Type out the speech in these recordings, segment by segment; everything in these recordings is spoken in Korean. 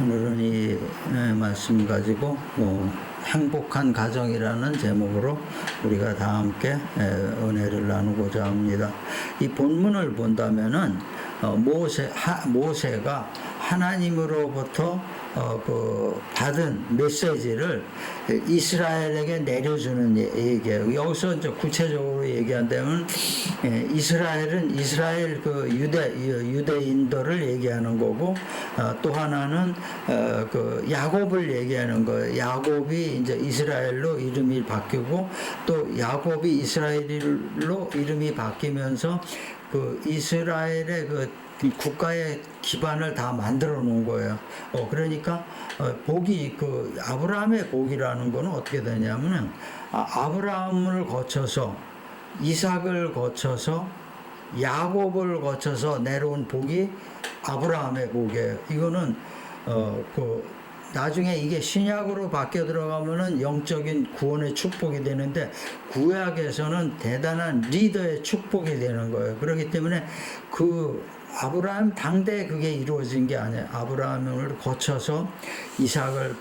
오늘은 이 말씀 가지고 행복한 가정이라는 제목으로 우리가 다 함께 은혜를 나누고자 합니다. 이 본문을 본다면은 모세가 하나님으로부터 받은 메시지를 이스라엘에게 내려주는 얘기예요. 여기서 이제 구체적으로 얘기한다면 이스라엘은 이스라엘 유대인들을 얘기하는 거고, 또 하나는 야곱을 얘기하는 거예요. 야곱이 이제 이스라엘로 이름이 바뀌고, 또 야곱이 이스라엘로 이름이 바뀌면서 이스라엘의 국가의 기반을 다 만들어 놓은 거예요. 그러니까 복이 아브라함의 복이라는 거는 어떻게 되냐면은 아브라함을 거쳐서 이삭을 거쳐서 야곱을 거쳐서 내려온 복이 아브라함의 복이에요. 이거는 나중에 이게 신약으로 바뀌어 들어가면은 영적인 구원의 축복이 되는데, 구약에서는 대단한 리더의 축복이 되는 거예요. 그렇기 때문에 아브라함 당대에 그게 이루어진 게 아니에요. 아브라함을 거쳐서 이삭을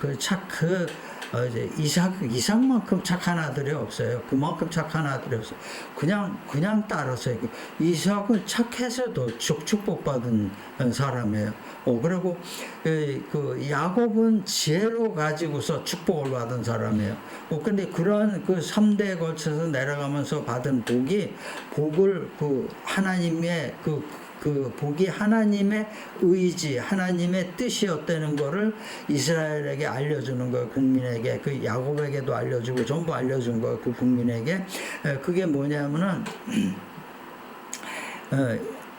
이삭만큼 착한 아들이 없어요. 그만큼 착한 아들이 없어요. 그냥 따랐어요. 이삭은 착해서도 축복받은 사람이에요. 그리고 야곱은 지혜로 가지고서 축복을 받은 사람이에요. 근데 그러한 3대에 걸쳐서 내려가면서 받은 복을 하나님의 복이 하나님의 의지, 하나님의 뜻이었다는 것을 이스라엘에게 알려주는 거예요. 국민에게, 야곱에게도 알려주고 전부 알려준 거예요. 국민에게. 그게 뭐냐면은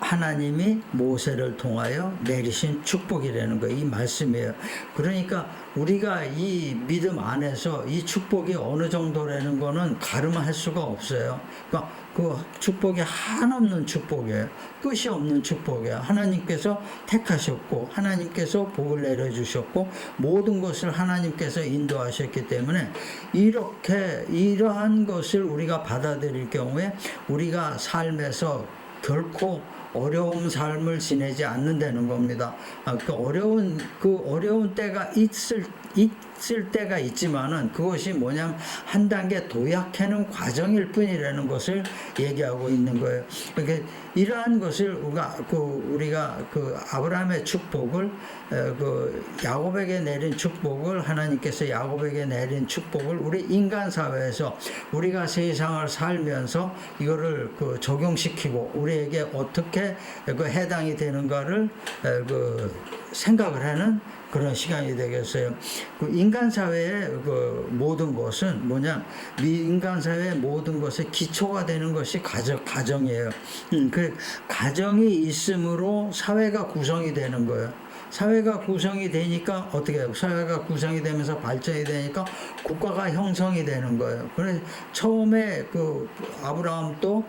하나님이 모세를 통하여 내리신 축복이라는 거예요. 이 말씀이에요. 그러니까 우리가 이 믿음 안에서 이 축복이 어느 정도라는 거는 가름할 수가 없어요. 그러니까 그 축복이 한없는 축복이에요. 끝이 없는 축복이에요. 하나님께서 택하셨고, 하나님께서 복을 내려주셨고, 모든 것을 하나님께서 인도하셨기 때문에 이러한 것을 우리가 받아들일 경우에 우리가 삶에서 결코 어려운 삶을 지내지 않는다는 겁니다. 어려운 때가 있을 때가 있지만은 그것이 뭐냐면 한 단계 도약하는 과정일 뿐이라는 것을 얘기하고 있는 거예요. 그러니까 이러한 것을 우리가 아브라함의 축복을 야곱에게 내린 축복을, 하나님께서 야곱에게 내린 축복을 우리 인간 사회에서 우리가 세상을 살면서 이거를 적용시키고 우리에게 어떻게 해당이 되는가를 생각을 하는 그런 시간이 되겠어요. 인간 사회의 모든 것은 뭐냐? 인간 사회의 모든 것의 기초가 되는 것이 가정이에요. 가정이 있으므로 사회가 구성이 되는 거예요. 사회가 구성이 되니까 어떻게 해요? 사회가 구성이 되면서 발전이 되니까 국가가 형성이 되는 거예요. 그래서 처음에 아브라함도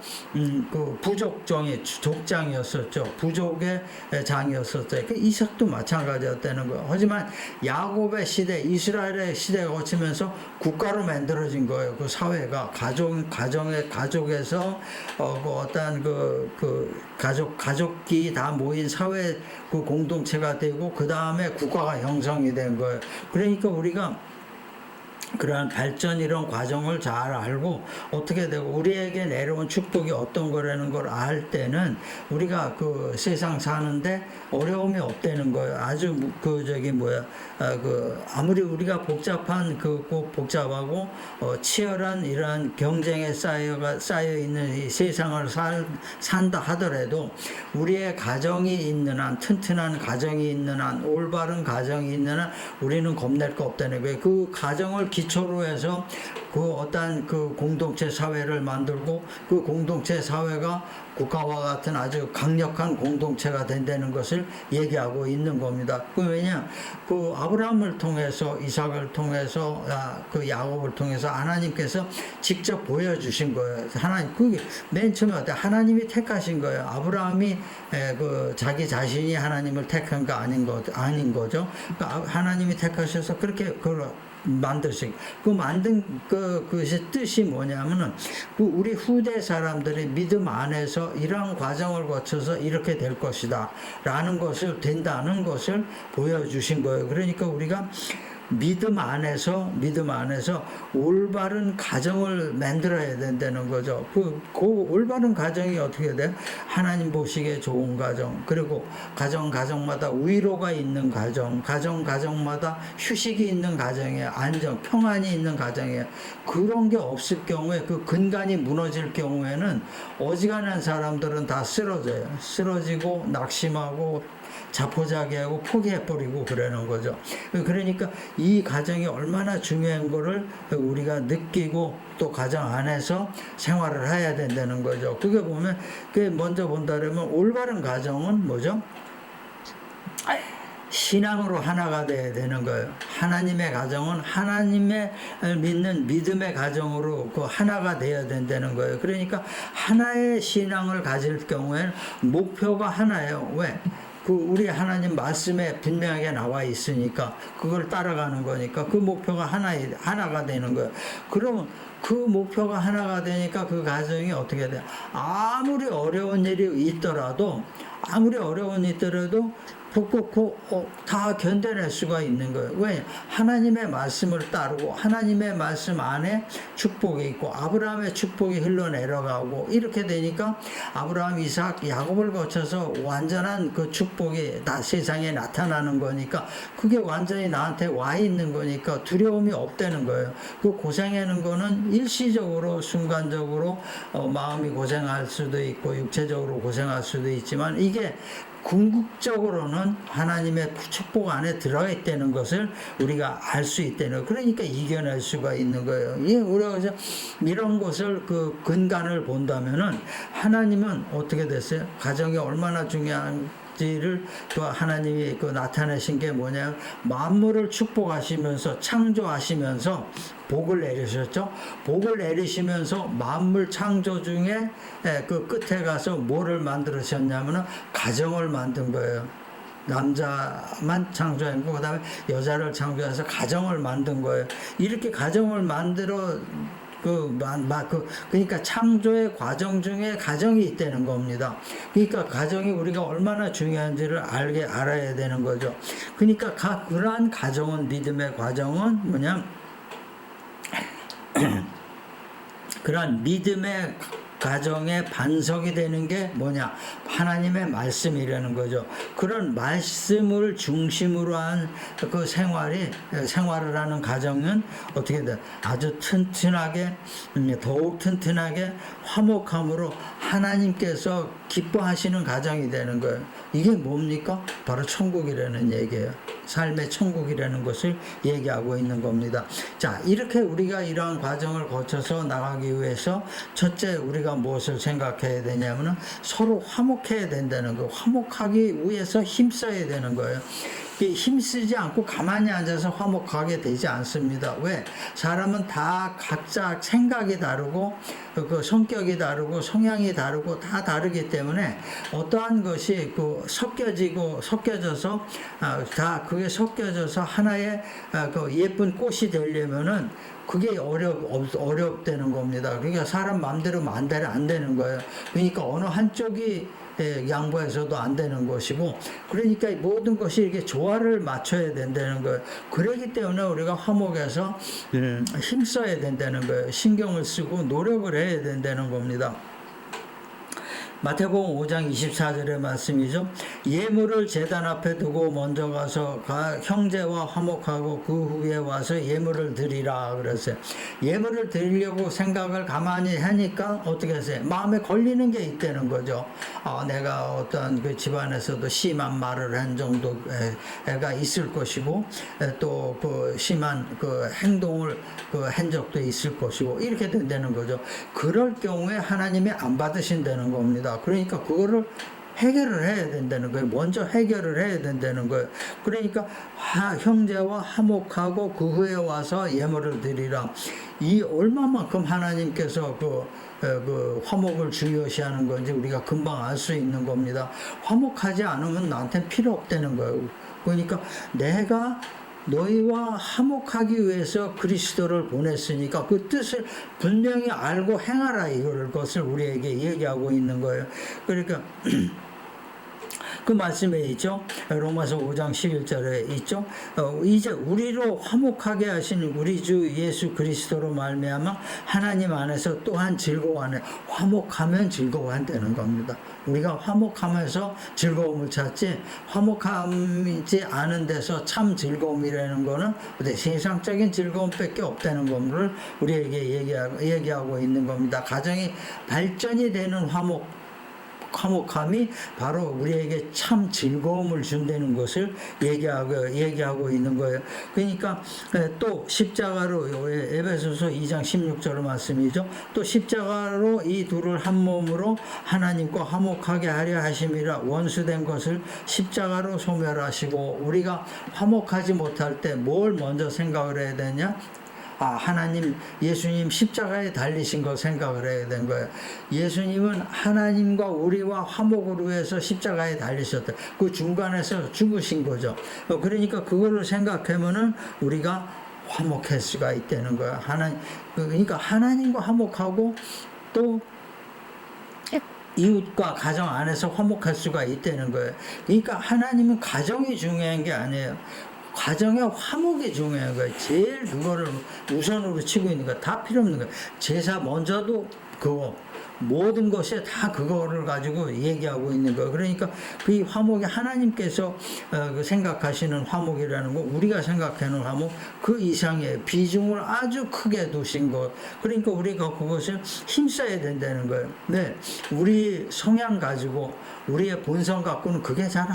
족장이었었죠. 부족의 장이었었죠. 이삭도 마찬가지였다는 거예요. 하지만 야곱의 시대, 이스라엘의 시대가 거치면서 국가로 만들어진 거예요. 사회가 가족에서 어떤 가족이 다 모인 사회 공동체가 되고, 그 다음에 국가가 형성이 된 거예요. 그러니까 우리가 그러한 발전 이런 과정을 잘 알고 어떻게 되고 우리에게 내려온 축복이 어떤 거라는 걸 알 때는 우리가 세상 사는데 어려움이 없다는 거예요. 아주 아무리 우리가 복잡하고 치열한 이러한 경쟁에 쌓여 있는 이 세상을 산다 하더라도 우리의 가정이 있는 한, 튼튼한 가정이 있는 한, 올바른 가정이 있는 한 우리는 겁낼 거 없다는 거예요. 그 가정을 기초로 해서 어떤 공동체 사회를 만들고, 그 공동체 사회가 국가와 같은 아주 강력한 공동체가 된다는 것을 얘기하고 있는 겁니다. 왜냐? 아브라함을 통해서, 이삭을 통해서, 야곱을 통해서 하나님께서 직접 보여주신 거예요. 맨 처음에 하나님이 택하신 거예요. 아브라함이 자기 자신이 하나님을 택한 거 아닌 거죠. 하나님이 택하셔서 그렇게 만드시게. 것이 그 만든 그것의 뜻이 뭐냐면은 그 우리 후대 사람들이 믿음 안에서 이러한 과정을 거쳐서 이렇게 될 것이다 라는 것을 된다는 것을 보여주신 거예요. 그러니까 우리가 믿음 안에서 올바른 가정을 만들어야 된다는 거죠. 그 올바른 가정이 어떻게 돼? 하나님 보시기에 좋은 가정, 그리고 가정마다 위로가 있는 가정마다 휴식이 있는 가정에 안정, 평안이 있는 가정에 그런 게 없을 경우에 그 근간이 무너질 경우에는 어지간한 사람들은 다 쓰러지고 낙심하고 자포자기하고 포기해버리고 그러는 거죠. 그러니까 이 가정이 얼마나 중요한 거를 우리가 느끼고 또 가정 안에서 생활을 해야 된다는 거죠. 그게 보면, 먼저 본다면 올바른 가정은 뭐죠? 신앙으로 하나가 돼야 되는 거예요. 하나님의 가정은 하나님의 믿는 믿음의 가정으로 그 하나가 돼야 된다는 거예요. 그러니까 하나의 신앙을 가질 경우에는 목표가 하나예요. 왜? 우리 하나님 말씀에 분명하게 나와 있으니까 그걸 따라가는 거니까 그 목표가 하나가 되는 거예요. 그러면 그 목표가 하나가 되니까 그 가정이 어떻게 돼요? 아무리 어려운 일이 있더라도 푹 다 견뎌낼 수가 있는 거예요. 왜? 하나님의 말씀을 따르고 하나님의 말씀 안에 축복이 있고 아브라함의 축복이 흘러내려가고 이렇게 되니까 아브라함, 이삭, 야곱을 거쳐서 완전한 그 축복이 세상에 나타나는 거니까 그게 완전히 나한테 와 있는 거니까 두려움이 없다는 거예요. 그 고생하는 거는 일시적으로 순간적으로 마음이 고생할 수도 있고 육체적으로 고생할 수도 있지만 이게 궁극적으로는 하나님의 축복 안에 들어가 있다는 것을 우리가 알 수 있다는, 그러니까 이겨낼 수가 있는 거예요. 우리가 그래서 이런 것을 그 근간을 본다면은 하나님은 어떻게 됐어요? 가정이 얼마나 중요한지를 또 하나님이 나타내신 게 뭐냐? 만물을 축복하시면서 창조하시면서 복을 내리셨죠. 복을 내리시면서 만물 창조 중에 그 끝에 가서 뭐를 만들으셨냐면은 가정을 만든 거예요. 남자만 창조했고 그 다음에 여자를 창조해서 가정을 만든 거예요. 이렇게 가정을 만들어 그러니까 창조의 과정 중에 가정이 있다는 겁니다. 그러니까 가정이 우리가 얼마나 중요한지를 알아야 되는 거죠. 그러니까 그러한 가정은, 믿음의 과정은 뭐냐? 그런 믿음의 가정의 반석이 되는 게 뭐냐? 하나님의 말씀이라는 거죠. 그런 말씀을 중심으로 한 그 생활을 하는 가정은 어떻게 돼? 아주 튼튼하게, 더욱 튼튼하게 화목함으로 하나님께서 기뻐하시는 가정이 되는 거예요. 이게 뭡니까? 바로 천국이라는 얘기예요. 삶의 천국이라는 것을 얘기하고 있는 겁니다. 자, 이렇게 우리가 이러한 과정을 거쳐서 나가기 위해서 첫째 우리가 무엇을 생각해야 되냐면은 서로 화목해야 된다는 거. 화목하기 위해서 힘써야 되는 거예요. 힘쓰지 않고 가만히 앉아서 화목하게 되지 않습니다. 왜? 사람은 다 각자 생각이 다르고 그 성격이 다르고 성향이 다르고 다 다르기 때문에 어떠한 것이 섞여져서 그게 섞여져서 하나의 그 예쁜 꽃이 되려면은 그게 어렵다는 겁니다. 그러니까 사람 마음대로 안 되는 거예요. 그러니까 어느 한쪽이 양보해서도 안 되는 것이고, 그러니까 모든 것이 이렇게 조화를 맞춰야 된다는 거예요. 그렇기 때문에 우리가 화목해서 힘써야 된다는 거예요. 신경을 쓰고 노력을 해야 된다는 겁니다. 마태복음 5장 24절의 말씀이죠. 예물을 제단 앞에 두고 먼저 가서 형제와 화목하고 그 후에 와서 예물을 드리라 그랬어요. 예물을 드리려고 생각을 가만히 하니까 어떻게 했어요? 마음에 걸리는 게 있다는 거죠. 내가 어떤 그 집안에서도 심한 말을 한 정도가 있을 것이고 또 그 심한 그 행동을 한 적도 있을 것이고 이렇게 된다는 거죠. 그럴 경우에 하나님이 안 받으신다는 겁니다. 그러니까 그거를 해결을 해야 된다는 거예요. 먼저 해결을 해야 된다는 거예요. 그러니까 형제와 화목하고 그 후에 와서 예물을 드리라. 이 얼마만큼 하나님께서 그 화목을 중요시하는 건지 우리가 금방 알 수 있는 겁니다. 화목하지 않으면 나한테 필요 없다는 거예요. 그러니까 내가 너희와 화목하기 위해서 그리스도를 보냈으니까 그 뜻을 분명히 알고 행하라, 이걸 것을 우리에게 얘기하고 있는 거예요. 그러니까 그 말씀에 있죠. 로마서 5장 11절에 있죠. 이제 우리로 화목하게 하신 우리 주 예수 그리스도로 말미암아 하나님 안에서 또한 즐거워하네. 화목하면 즐거워한다는 겁니다. 우리가 화목하면서 즐거움을 찾지, 화목하지 않은 데서 참 즐거움이라는 거는 세상적인 즐거움밖에 없다는 것을 우리에게 얘기하고 있는 겁니다. 가정이 발전이 되는 화목함이 바로 우리에게 참 즐거움을 준다는 것을 얘기하고 있는 거예요. 그러니까 또 십자가로, 에베소서 2장 16절 말씀이죠. 또 십자가로 이 둘을 한 몸으로 하나님과 화목하게 하려 하심이라. 원수된 것을 십자가로 소멸하시고. 우리가 화목하지 못할 때 뭘 먼저 생각을 해야 되냐? 하나님, 예수님 십자가에 달리신 거 생각을 해야 된 거예요. 예수님은 하나님과 우리와 화목을 위해서 십자가에 달리셨다. 그 중간에서 죽으신 거죠. 그러니까 그거를 생각하면은 우리가 화목할 수가 있다는 거예요. 그러니까 하나님과 화목하고 또 이웃과 가정 안에서 화목할 수가 있다는 거예요. 그러니까 하나님은 가정이 중요한 게 아니에요. 가정의 화목이 중요한 거예요. 제일 그거를 우선으로 치고 있는 거, 다 필요 없는 거예요. 제사 먼저도 그거, 모든 것이 다 그거를 가지고 얘기하고 있는 거예요. 그러니까 그 화목이 하나님께서 생각하시는 화목이라는 거, 우리가 생각하는 화목, 그 이상의 비중을 아주 크게 두신 것. 그러니까 우리가 그것을 힘써야 된다는 거예요. 네, 우리 성향 가지고, 우리의 본성 갖고는 그게 잘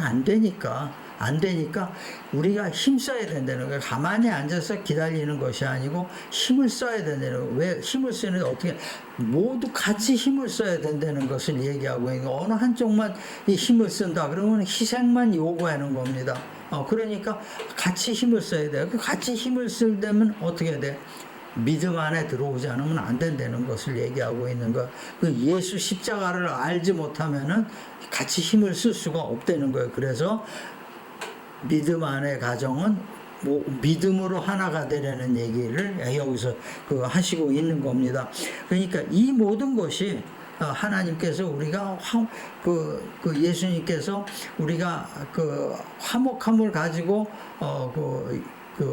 안 되니까 우리가 힘써야 된다는 거예요. 가만히 앉아서 기다리는 것이 아니고 힘을 써야 된다는 거예요. 왜 힘을 쓰는데 어떻게 모두 같이 힘을 써야 된다는 것을 얘기하고 있는 거예요. 어느 한쪽만 이 힘을 쓴다 그러면 희생만 요구하는 겁니다. 그러니까 같이 힘을 써야 돼요. 같이 힘을 쓸 때면 어떻게 돼? 믿음 안에 들어오지 않으면 안 된다는 것을 얘기하고 있는 거. 그 예수 십자가를 알지 못하면은 같이 힘을 쓸 수가 없다는 거예요. 그래서 믿음 안의 가정은 믿음으로 하나가 되라는 얘기를 여기서 하시고 있는 겁니다. 그러니까 이 모든 것이 하나님께서 우리가 예수님께서 우리가 화목함을 가지고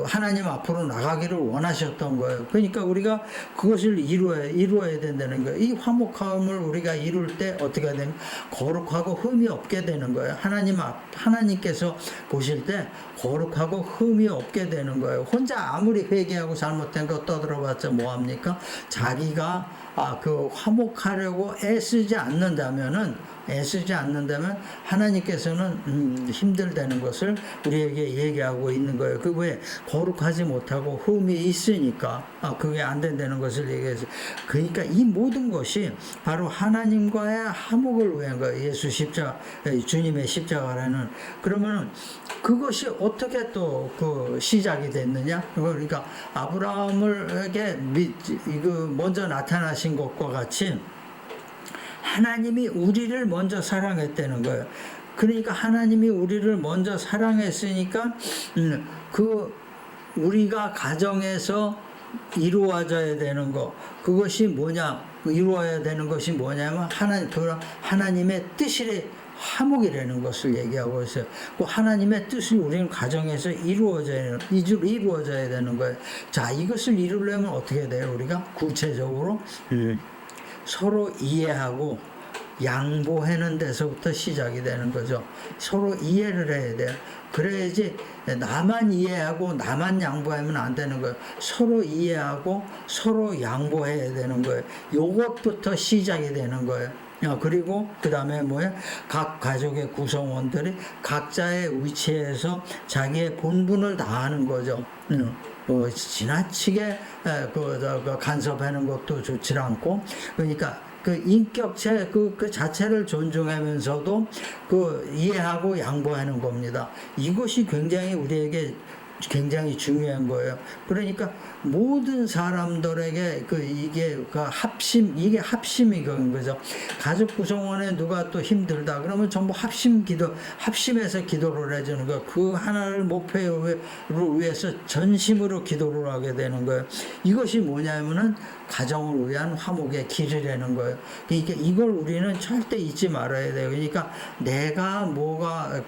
하나님 앞으로 나가기를 원하셨던 거예요. 그러니까 우리가 그것을 이루어야 된다는 거예요. 이 화목함을 우리가 이룰 때 어떻게 되면 거룩하고 흠이 없게 되는 거예요. 하나님께서 보실 때 거룩하고 흠이 없게 되는 거예요. 혼자 아무리 회개하고 잘못된 거 떠들어봤자 뭐합니까? 자기가 화목하려고 애쓰지 않는다면 하나님께서는 힘들다는 것을 우리에게 얘기하고 있는 거예요. 왜 거룩하지 못하고 흠이 있으니까 그게 안 된다는 것을 얘기해서, 그러니까 이 모든 것이 바로 하나님과의 화목을 위한 거예요. 주님의 십자가라는. 그러면은 그것이 어떻게 또 시작이 됐느냐? 그러니까 아브라함에게 먼저 나타나신 것과 같이 하나님이 우리를 먼저 사랑했다는 거예요. 그러니까 하나님이 우리를 먼저 사랑했으니까 우리가 가정에서 이루어져야 되는 거, 그것이 뭐냐? 이루어야 되는 것이 뭐냐면 하나님의 뜻이 화목이라는 것을 얘기하고 있어요. 그 하나님의 뜻을 우리는 가정에서 이루어져야 되는 거예요. 자, 이것을 이루려면 어떻게 돼요? 우리가 구체적으로 서로 이해하고 양보하는 데서부터 시작이 되는 거죠. 서로 이해를 해야 돼요. 그래야지 나만 이해하고 나만 양보하면 안 되는 거예요. 서로 이해하고 서로 양보해야 되는 거예요. 요것부터 시작이 되는 거예요. 그리고 그 다음에 각 가족의 구성원들이 각자의 위치에서 자기의 본분을 다하는 거죠. 지나치게 간섭하는 것도 좋지 않고, 그러니까 인격체 그 자체를 존중하면서도 이해하고 양보하는 겁니다. 이것이 굉장히 우리에게 굉장히 중요한 거예요. 그러니까 모든 사람들에게 이게 합심이 그런 거죠. 가족 구성원에 누가 또 힘들다 그러면 전부 합심해서 기도를 해주는 거예요. 그 하나를 목표를 위해서 전심으로 기도를 하게 되는 거예요. 이것이 뭐냐면은 가정을 위한 화목의 길이라는 거예요. 그러니까 이걸 우리는 절대 잊지 말아야 돼요. 그러니까 내가 뭐가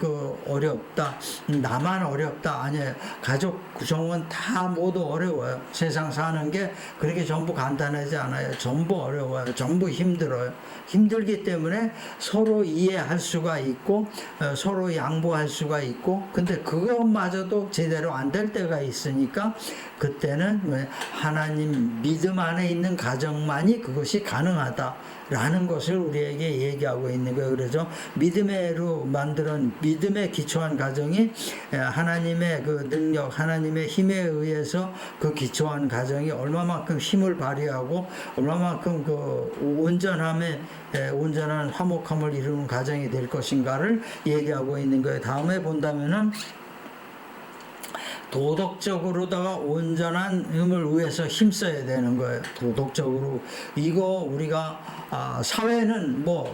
어렵다, 나만 어렵다 아니에요. 가족 구성원 다 모두 어려워요. 세상 사는 게 그렇게 전부 간단하지 않아요. 전부 어려워요. 전부 힘들어요. 힘들기 때문에 서로 이해할 수가 있고 서로 양보할 수가 있고, 근데 그것마저도 제대로 안 될 때가 있으니까 그때는 하나님 믿음 안에 있는 가정만이 그것이 가능하다라는 것을 우리에게 얘기하고 있는 거예요. 그래서 믿음에 기초한 가정이 하나님의 그 능력, 하나님의 힘에 의해서 그 기초한 가정이 얼마만큼 힘을 발휘하고 얼마만큼 온전한 화목함을 이루는 가정이 될 것인가를 얘기하고 있는 거예요. 다음에 본다면은 도덕적으로다가 온전한 힘을 위해서 힘써야 되는 거예요. 도덕적으로. 이거 우리가 사회는 막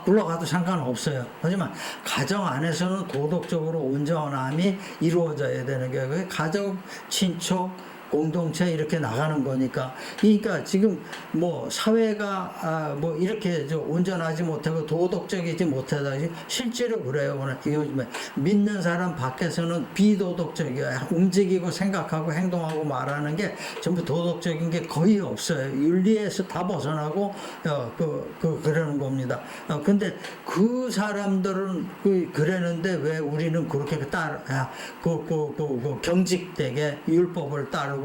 굴러가도 상관없어요. 하지만 가정 안에서는 도덕적으로 온전함이 이루어져야 되는 거예요. 가족, 친척, 공동체 이렇게 나가는 거니까. 그러니까 지금 사회가 이렇게 온전하지 못하고 도덕적이지 못하다. 실제로 그래요. 오늘 요즘에 믿는 사람 밖에서는 비도덕적이야. 움직이고 생각하고 행동하고 말하는 게 전부 도덕적인 게 거의 없어요. 윤리에서 다 벗어나고 그러는 겁니다. 근데 그 사람들은 그러는데 왜 우리는 그렇게 경직되게 율법을 따르고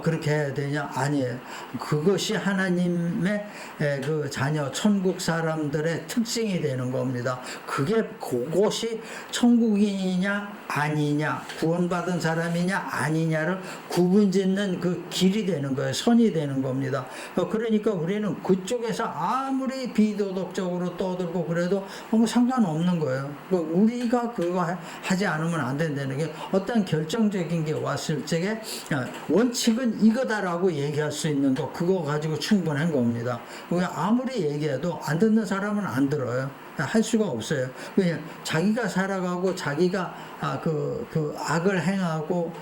그렇게 해야 되냐? 아니에요. 그것이 하나님의 그 자녀 천국 사람들의 특징이 되는 겁니다. 그것이 천국인이냐 아니냐, 구원받은 사람이냐 아니냐를 구분짓는 그 길이 되는 거예요. 선이 되는 겁니다. 그러니까 우리는 그쪽에서 아무리 비도덕적으로 떠들고 그래도 상관없는 거예요. 우리가 그거 하지 않으면 안 된다는 게, 어떤 결정적인 게 왔을 적에 원칙은 이거다라고 얘기할 수 있는 거, 그거 가지고 충분한 겁니다. 아무리 얘기해도 안 듣는 사람은 안 들어요. 할 수가 없어요. 왜냐, 자기가 살아가고 자기가 악을 행하고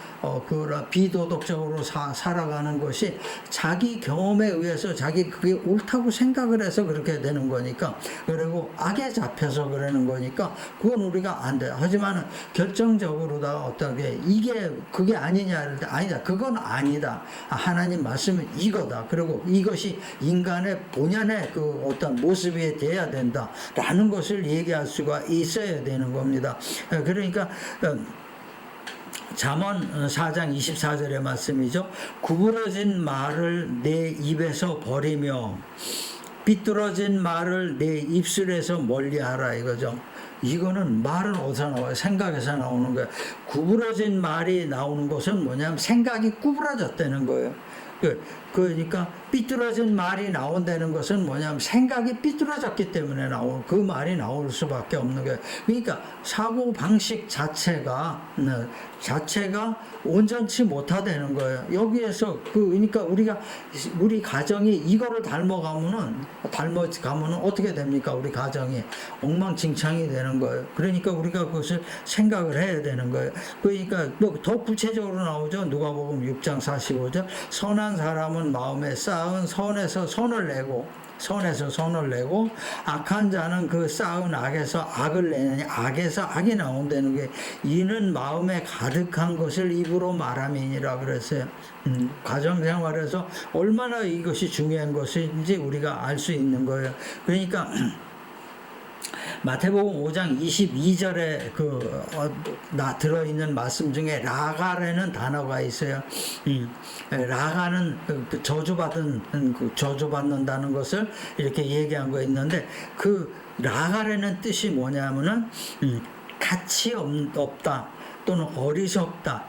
비도덕적으로 살아가는 것이 자기 경험에 의해서 그게 옳다고 생각을 해서 그렇게 되는 거니까, 그리고 악에 잡혀서 그러는 거니까 그건 우리가 안 돼요. 하지만 결정적으로다가 어떻게 그게 아니냐, 아니다, 그건 아니다, 하나님 말씀은 이거다, 그리고 이것이 인간의 본연의 어떤 모습이 돼야 된다라는 것을 얘기할 수가 있어야 되는 겁니다. 그러니까 잠언 4장 24절의 말씀이죠. 구부러진 말을 내 입에서 버리며 삐뚤어진 말을 내 입술에서 멀리하라, 이거죠. 이거는 말은 어디서 나와요? 생각에서 나오는 거예요. 구부러진 말이 나오는 것은 뭐냐면 생각이 구부러졌다는 거예요. 그러니까 삐뚤어진 말이 나온다는 것은 뭐냐면 생각이 삐뚤어졌기 때문에 그 말이 나올 수밖에 없는 거예요. 그러니까 사고 방식 자체가 온전치 못하다는 거예요. 여기에서 그러니까 우리 가정이 이거를 닮아가면은 어떻게 됩니까? 우리 가정이 엉망진창이 되는 거예요. 그러니까 우리가 그것을 생각을 해야 되는 거예요. 그러니까 더 구체적으로 나오죠. 누가복음 6장 45절. 선한 사람은 마음에 쌓은 선에서 선을 내고 악한 자는 그 쌓은 악에서 악을 내느니 악에서 악이 나온다는 게, 이는 마음에 가득한 것을 입으로 말함이니라 그랬어요. 가정생활에서 얼마나 이것이 중요한 것인지 우리가 알 수 있는 거예요. 그러니까 마태복음 5장 22절에 들어있는 말씀 중에 라가라는 단어가 있어요. 라가는 저주받는다는 것을 이렇게 얘기한 거 있는데, 그 라가라는 뜻이 뭐냐면은 가치 없다, 또는 어리석다,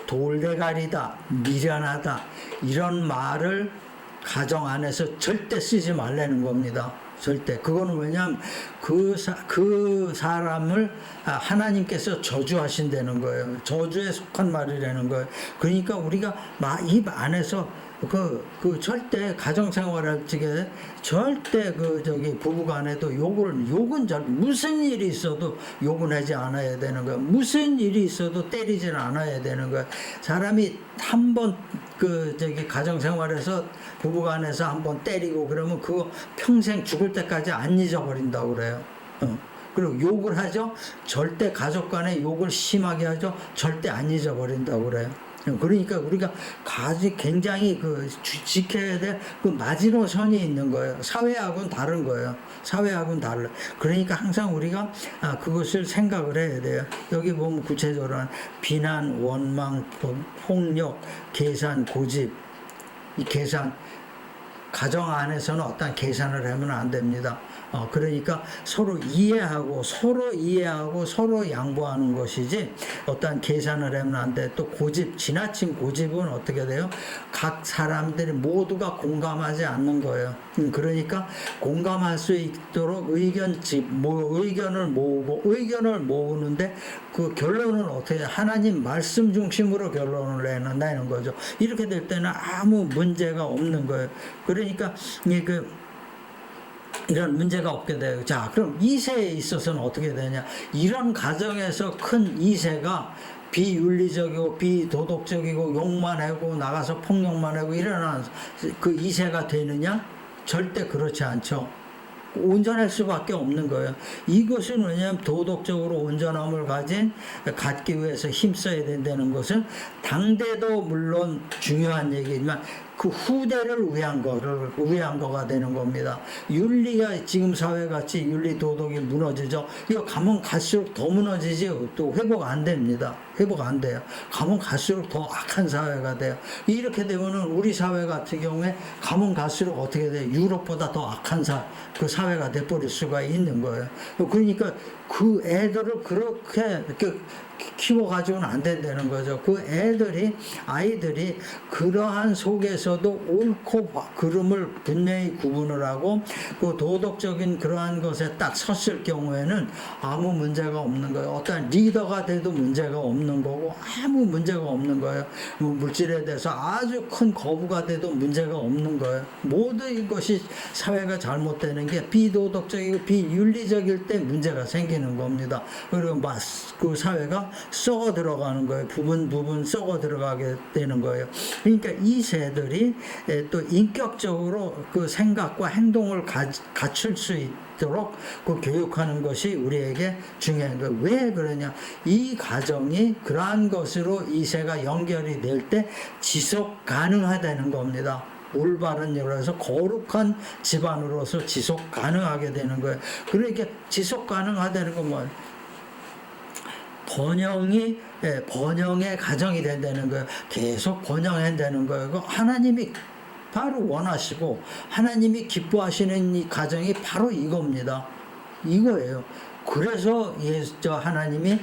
돌대가리다, 미련하다, 이런 말을 가정 안에서 절대 쓰지 말라는 겁니다. 절대. 그거는 왜냐하면 그 사람을 하나님께서 저주하신다는 거예요. 저주에 속한 말이라는 거예요. 그러니까 우리가 입 안에서 그 절대 가정생활할 적에 절대 부부간에도 욕은 무슨 일이 있어도 욕은 하지 않아야 되는 거야. 무슨 일이 있어도 때리질 않아야 되는 거야. 사람이 한번 가정생활에서 부부간에서 한번 때리고 그러면 그거 평생 죽을 때까지 안 잊어버린다고 그래요. 그리고 욕을 하죠. 절대 가족 간에 욕을 심하게 하죠. 절대 안 잊어버린다고 그래요. 그러니까 우리가 굉장히 지켜야 될 그 마지노선이 있는 거예요. 사회하고는 다른 거예요. 사회하고는 달라요. 그러니까 항상 우리가 그것을 생각을 해야 돼요. 여기 보면 구체적으로 비난, 원망, 폭력, 계산, 고집. 이 계산, 가정 안에서는 어떤 계산을 하면 안 됩니다. 그러니까 서로 이해하고 서로 양보하는 것이지 어떤 계산을 하면 안 돼. 또 고집, 지나친 고집은 어떻게 돼요? 각 사람들이 모두가 공감하지 않는 거예요. 그러니까 공감할 수 있도록 의견을 모으는데 그 결론은 어떻게 하나님 말씀 중심으로 결론을 내는 거죠. 이렇게 될 때는 아무 문제가 없는 거예요. 그러니까 이런 문제가 없게 돼요. 자, 그럼 2세에 있어서는 어떻게 되냐? 이런 가정에서 큰 2세가 비윤리적이고 비도덕적이고 욕만 하고 나가서 폭력만 하고 일어나는 그 2세가 되느냐? 절대 그렇지 않죠. 온전할 수밖에 없는 거예요. 이것은 왜냐하면 도덕적으로 온전함을 갖기 위해서 힘써야 된다는 것은 당대도 물론 중요한 얘기지만 그 후대를 위한 거가 되는 겁니다. 윤리가 지금 사회같이 윤리 도덕이 무너지죠. 이거 가면 갈수록 더 무너지지 또 회복 안 됩니다. 회복 안 돼요. 가면 갈수록 더 악한 사회가 돼요. 이렇게 되면은 우리 사회 같은 경우에 가면 갈수록 어떻게 돼요? 유럽보다 더 악한 그 사회가 돼버릴 수가 있는 거예요. 그러니까 그 애들을 그렇게 키워가지고는 안 된다는 거죠. 그 아이들이 그러한 속에서도 옳고 그름을 분명히 구분을 하고 그 도덕적인 그러한 것에 딱 섰을 경우에는 아무 문제가 없는 거예요. 어떤 리더가 돼도 문제가 없는 거고 아무 문제가 없는 거예요. 물질에 대해서 아주 큰 거부가 돼도 문제가 없는 거예요. 모든 것이 사회가 잘못되는 게 비도덕적이고 비윤리적일 때 문제가 생기는 겁니다. 그리고 그 사회가 썩어 들어가는 거예요. 부분 썩어 들어가게 되는 거예요. 그러니까 이 세들이 또 인격적으로 그 생각과 행동을 갖출 수 있도록 그 교육하는 것이 우리에게 중요한 거예요. 왜 그러냐? 이 가정이 그러한 것으로 이 세가 연결이 될 때 지속 가능하다는 겁니다. 올바른 일에서 거룩한 집안으로서 지속 가능하게 되는 거예요. 그러니까 지속 가능하다는 건 뭐예요? 번영의 가정이 된다는 거예요. 계속 번영한다는 거예요. 하나님이 바로 원하시고 하나님이 기뻐하시는 이 가정이 바로 이겁니다. 이거예요. 그래서 하나님이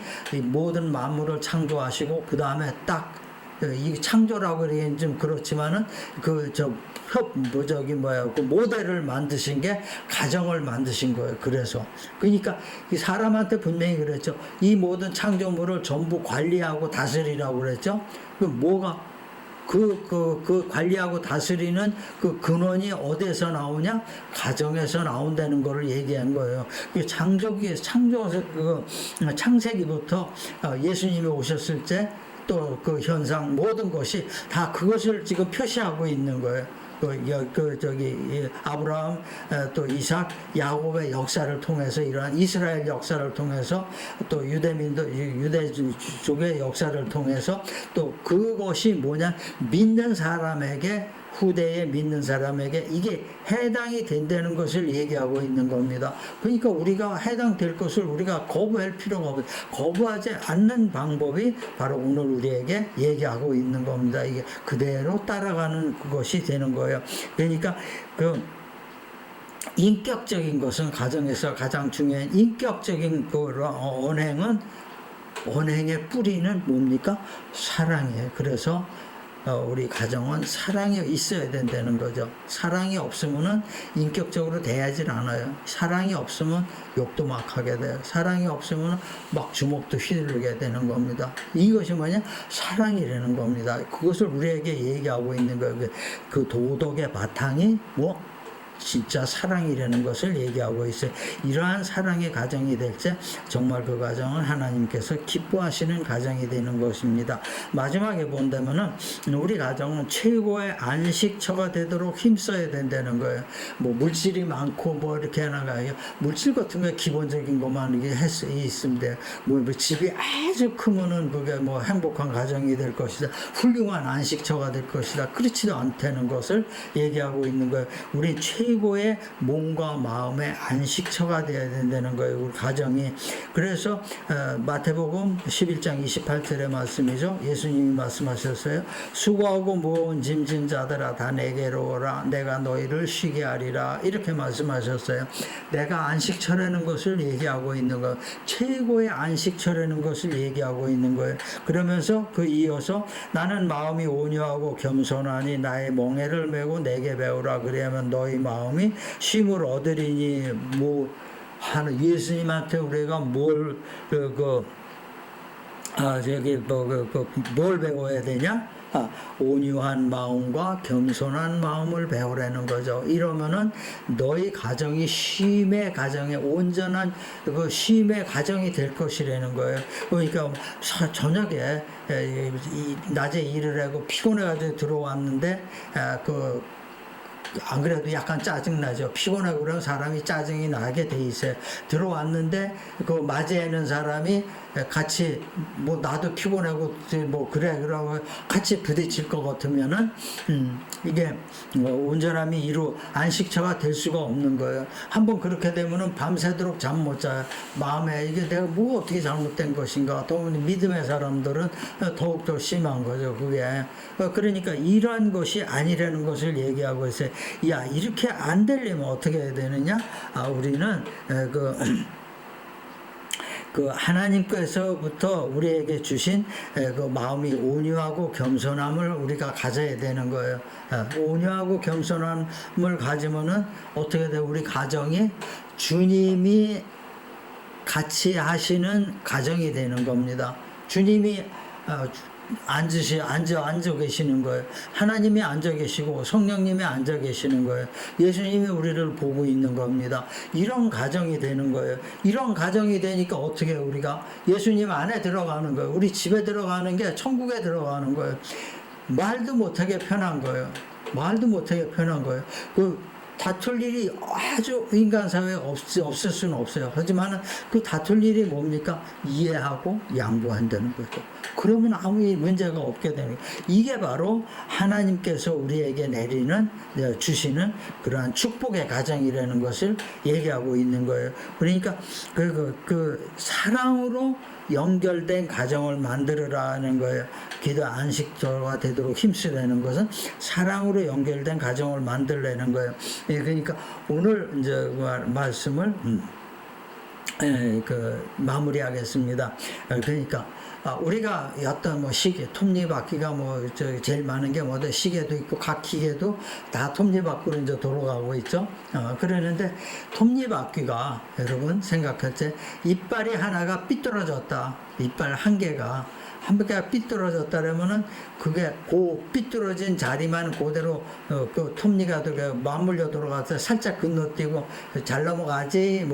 모든 만물을 창조하시고 그 다음에 이 창조라고 그러기엔 좀 그렇지만은 그 모델을 만드신 게 가정을 만드신 거예요. 그러니까 이 사람한테 분명히 그랬죠. 이 모든 창조물을 전부 관리하고 다스리라고 그랬죠. 그 관리하고 다스리는 그 근원이 어디에서 나오냐? 가정에서 나온다는 거를 얘기한 거예요. 창세기부터 예수님이 오셨을 때 또 그 현상 모든 것이 다 그것을 지금 표시하고 있는 거예요. 아브라함 또 이삭 야곱의 역사를 통해서 이러한 이스라엘 역사를 통해서 또 유대족의 역사를 통해서 또 그것이 뭐냐 믿는 사람에게 후대에 믿는 사람에게 이게 해당이 된다는 것을 얘기하고 있는 겁니다. 그러니까 우리가 해당될 것을 우리가 거부할 필요가 없어요. 거부하지 않는 방법이 바로 오늘 우리에게 얘기하고 있는 겁니다. 이게 그대로 따라가는 것이 되는 거예요. 그러니까 인격적인 것은 가정에서 가장 중요한 인격적인 언행의 뿌리는 뭡니까? 사랑이에요. 그래서 우리 가정은 사랑이 있어야 된다는 거죠. 사랑이 없으면은 인격적으로 대하질 않아요. 사랑이 없으면 욕도 막 하게 돼요. 사랑이 없으면 막 주먹도 휘두르게 되는 겁니다. 이것이 뭐냐? 사랑이라는 겁니다. 그것을 우리에게 얘기하고 있는 거예요. 그 도덕의 바탕이 뭐? 진짜 사랑이라는 것을 얘기하고 있어요. 이러한 사랑의 가정이 될 때 정말 그 가정은 하나님께서 기뻐하시는 가정이 되는 것입니다. 마지막에 본다면은 우리 가정은 최고의 안식처가 되도록 힘써야 된다는 거예요. 뭐 물질이 많고 뭐 이렇게 하나가요. 물질 같은 거 기본적인 것만 이게 있으면 돼요. 뭐 집이 아주 크면은 그게 뭐 행복한 가정이 될 것이다. 훌륭한 안식처가 될 것이다. 그렇지도 않다는 것을 얘기하고 있는 거예요. 우리 최고의 몸과 마음의 안식처가 되어야 된다는 거예요. 우리 가정이. 그래서 마태복음 11장 28절의 말씀이죠. 예수님이 말씀하셨어요. 수고하고 무거운 짐진 자들아 다 내게로 오라. 내가 너희를 쉬게 하리라. 이렇게 말씀하셨어요. 내가 안식처라는 것을 얘기하고 있는 거예요. 최고의 안식처라는 것을 얘기하고 있는 거예요. 그러면서 그 이어서 나는 마음이 온유하고 겸손하니 나의 멍에를 메고 내게 배우라. 그러면 너희 마음이 쉼을 얻으리니 뭐 하는 예수님한테 우리가 뭘 뭘 배워야 되냐? 온유한 마음과 겸손한 마음을 배우라는 거죠. 이러면은 너희 가정이 쉼의 가정에 온전한 그 쉼의 가정이 될 것이라는 거예요. 그러니까 저녁에 낮에 일을 하고 피곤해가지고 들어왔는데 안 그래도 약간 짜증나죠. 피곤하고 그러면 사람이 짜증이 나게 돼 있어요. 들어왔는데 그 맞이하는 사람이 같이 뭐 나도 피곤하고 뭐 그래 그러고 같이 부딪힐 것 같으면은 이게 온전함이 안식처가 될 수가 없는 거예요. 한번 그렇게 되면은 밤새도록 잠 못 자요. 마음에 이게 내가 뭐 어떻게 잘못된 것인가. 또 믿음의 사람들은 더욱더 심한 거죠. 그게 그러니까 이러한 것이 아니라는 것을 얘기하고 있어요. 야, 이렇게 안 되려면 어떻게 해야 되느냐? 우리는 그 하나님께서부터 우리에게 주신 그 마음이 온유하고 겸손함을 우리가 가져야 되는 거예요. 온유하고 겸손함을 가지면은 어떻게 돼? 우리 가정이 주님이 같이 하시는 가정이 되는 겁니다. 주님이 앉아 계시는 거예요. 하나님이 앉아 계시고 성령님이 앉아 계시는 거예요. 예수님이 우리를 보고 있는 겁니다. 이런 가정이 되는 거예요. 이런 가정이 되니까 어떻게 우리가 예수님 안에 들어가는 거예요. 우리 집에 들어가는 게 천국에 들어가는 거예요. 말도 못하게 편한 거예요. 말도 못하게 편한 거예요. 다툴 일이 아주 인간 사회에 없을 수는 없어요. 하지만 그 다툴 일이 뭡니까? 이해하고 양보한다는 거죠. 그러면 아무 문제가 없게 되는 거예요. 이게 바로 하나님께서 우리에게 주시는 그러한 축복의 가정이라는 것을 얘기하고 있는 거예요. 그러니까 그 사랑으로 연결된 가정을 만들으라는 거예요. 기도 안식처가 되도록 힘쓰라는 것은 사랑으로 연결된 가정을 만들라는 거예요. 그러니까 오늘 이제 말씀을 마무리하겠습니다. 그러니까 우리가 어떤 시계, 톱니바퀴가 제일 많은 게 시계도 있고 각 기계도 다 톱니바퀴로 이제 돌아가고 있죠. 그러는데 톱니바퀴가 여러분 생각할 때 이빨이 하나가 삐뚤어졌다. 이빨 한 개가 삐뚤어졌다라면은 그게 삐뚤어진 자리만 그대로 그 톱니가 맞물려 들어가서 살짝 건너뛰고 잘 넘어가지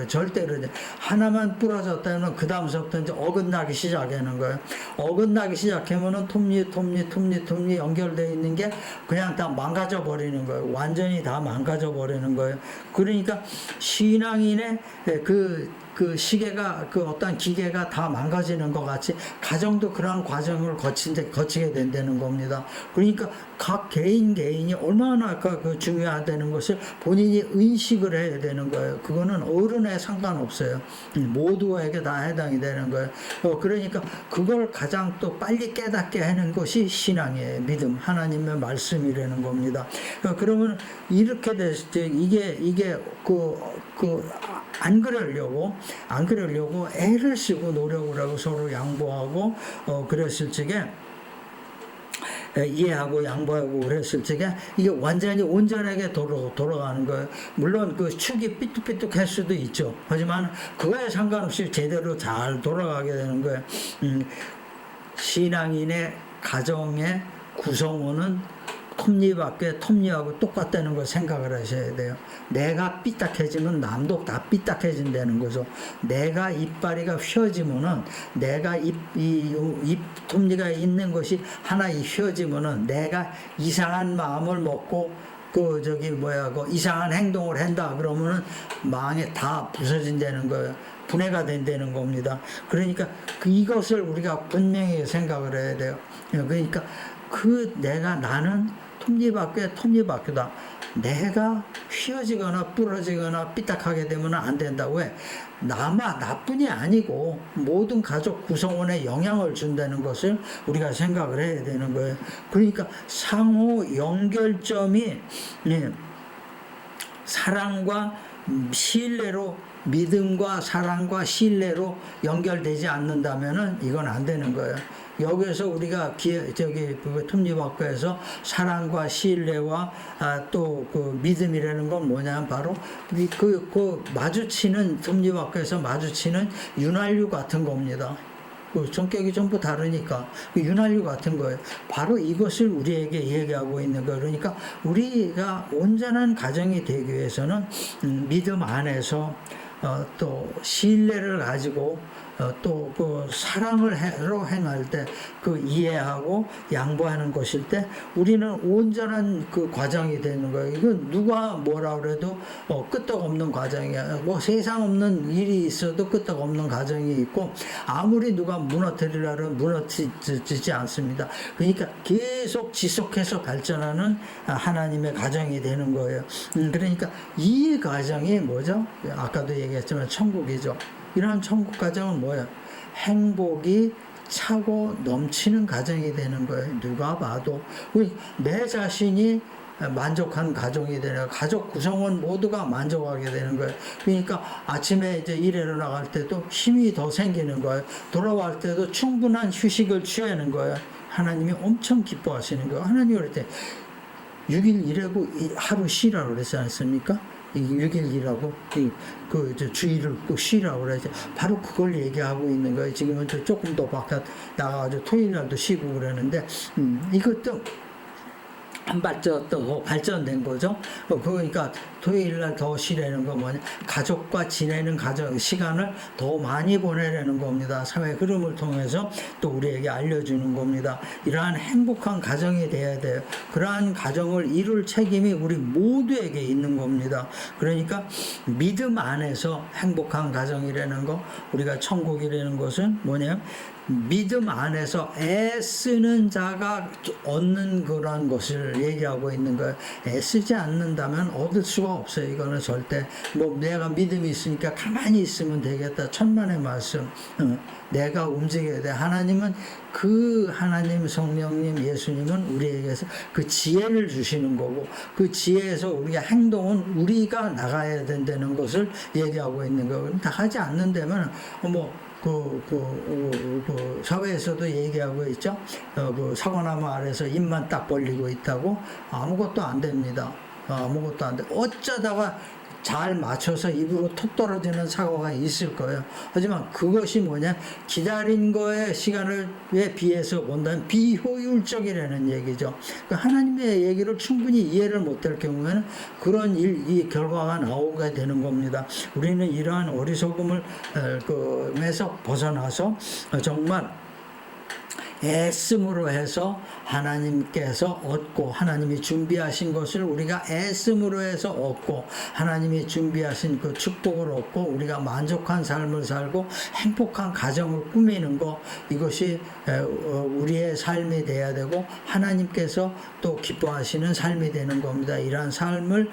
절대로 하나만 부러졌다면 그 다음서부터 이제 어긋나기 시작하는 거예요. 어긋나기 시작하면은 톱니 연결되어 있는 게 그냥 다 망가져 버리는 거예요. 완전히 다 망가져 버리는 거예요. 그러니까 신앙인의 그 시계가 어떤 기계가 다 망가지는 것 같이 가정도 그러한 과정을 거치게 된다는 겁니다. 그러니까 각 개인이 얼마나 중요하다는 것을 본인이 인식을 해야 되는 거예요. 그거는 어른에 상관없어요. 모두에게 다 해당이 되는 거예요. 그러니까 그걸 가장 또 빨리 깨닫게 하는 것이 신앙의 믿음, 하나님의 말씀이라는 겁니다. 그러면 이렇게 됐을 때 이게 안 그러려고 애를 쓰고 노력을 하고 서로 양보하고 그랬을 적에 이해하고 양보하고 그랬을 적에 이게 완전히 온전하게 돌아가는 거예요. 물론 그 축이 삐뚤삐뚤할 수도 있죠. 하지만 그거에 상관없이 제대로 잘 돌아가게 되는 거예요. 신앙인의 가정의 구성원은 톱니하고 똑같다는 걸 생각을 하셔야 돼요. 내가 삐딱해지면 남도 다 삐딱해진다는 거죠. 내가 이빨이가 휘어지면은 내가 입 톱니가 있는 것이 하나 휘어지면은 내가 이상한 마음을 먹고 그 이상한 행동을 한다 그러면은 망에 다 부서진다는 거예요. 분해가 된다는 겁니다. 그러니까 이것을 우리가 분명히 생각을 해야 돼요. 그러니까 나는 톱니바퀴다. 내가 휘어지거나 부러지거나 삐딱하게 되면 안 된다. 왜? 나뿐이 아니고 모든 가족 구성원에 영향을 준다는 것을 우리가 생각을 해야 되는 거예요. 그러니까 상호 연결점이 사랑과 신뢰로, 믿음과 사랑과 신뢰로 연결되지 않는다면은 이건 안 되는 거예요. 여기에서 우리가 톱니바퀴에서 사랑과 신뢰와 또 그 믿음이라는 건 뭐냐면 바로 그 마주치는 톱니바퀴에서 마주치는 윤활유 같은 겁니다. 그 성격이 전부 다르니까 윤활유 같은 거예요. 바로 이것을 우리에게 얘기하고 있는 거예요. 그러니까 우리가 온전한 가정이 되기 위해서는 믿음 안에서 또 신뢰를 가지고 또 그 사랑으로 행할 때 그 이해하고 양보하는 것일 때 우리는 온전한 그 과정이 되는 거예요. 이건 누가 뭐라 그래도 끄떡없는 과정이야. 뭐 세상 없는 일이 있어도 끄떡없는 과정이 있고 아무리 누가 무너뜨리려면 무너지지 않습니다. 그러니까 계속 지속해서 발전하는 하나님의 가정이 되는 거예요. 그러니까 이 과정이 뭐죠? 아까도 얘기했지만 천국이죠. 이러한 천국 가정은 뭐예요? 행복이 차고 넘치는 가정이 되는 거예요. 누가 봐도 내 자신이 만족한 가정이 되는, 가족 구성원 모두가 만족하게 되는 거예요. 그러니까 아침에 이제 일하러 나갈 때도 힘이 더 생기는 거예요. 돌아올 때도 충분한 휴식을 취하는 거예요. 하나님이 엄청 기뻐하시는 거예요. 하나님이 그럴 때 6일 일하고 하루 쉬라고 그랬지 않습니까? 6일 일하고 주일을 꼭 쉬라고 그러죠. 바로 그걸 얘기하고 있는 거예요. 지금은 조금 더 바깥 나가가지고 토요일 날도 쉬고 그러는데 이것도 한 발전 더 발전된 거죠. 그러니까 토요일 날 더 쉬라는 건 뭐냐? 가족과 지내는 시간을 더 많이 보내려는 겁니다. 사회 흐름을 통해서 또 우리에게 알려주는 겁니다. 이러한 행복한 가정이 돼야 돼요. 그러한 가정을 이룰 책임이 우리 모두에게 있는 겁니다. 그러니까 믿음 안에서 행복한 가정이라는 거, 우리가 천국이라는 것은 뭐냐면 믿음 안에서 애쓰는 자가 얻는 그런 것을 얘기하고 있는 거예요. 애쓰지 않는다면 얻을 수가 없어요. 이거는 절대 내가 믿음이 있으니까 가만히 있으면 되겠다. 천만의 말씀. 내가 움직여야 돼. 하나님은 하나님 성령님 예수님은 우리에게서 그 지혜를 주시는 거고 그 지혜에서 우리가 행동은 우리가 나가야 된다는 것을 얘기하고 있는 거예요. 다 하지 않는다면 사회에서도 얘기하고 있죠. 사과나무 아래서 입만 딱 벌리고 있다고 아무것도 안 됩니다. 아무것도 안 돼. 어쩌다가 잘 맞춰서 입으로 톡 떨어지는 사고가 있을 거예요. 하지만 그것이 뭐냐? 기다린 거의 시간에 비해서 본다면 비효율적이라는 얘기죠. 그러니까 하나님의 얘기를 충분히 이해를 못할 경우에는 그런 이 결과가 나오게 되는 겁니다. 우리는 이러한 어리석음을 에서 벗어나서 정말 애씀으로 해서 하나님께서 얻고 하나님이 준비하신 것을 우리가 애씀으로 해서 얻고 하나님이 준비하신 그 축복을 얻고 우리가 만족한 삶을 살고 행복한 가정을 꾸미는 것, 이것이 우리의 삶이 돼야 되고 하나님께서 또 기뻐하시는 삶이 되는 겁니다. 이러한 삶을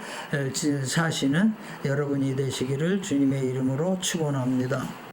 사시는 여러분이 되시기를 주님의 이름으로 축원합니다.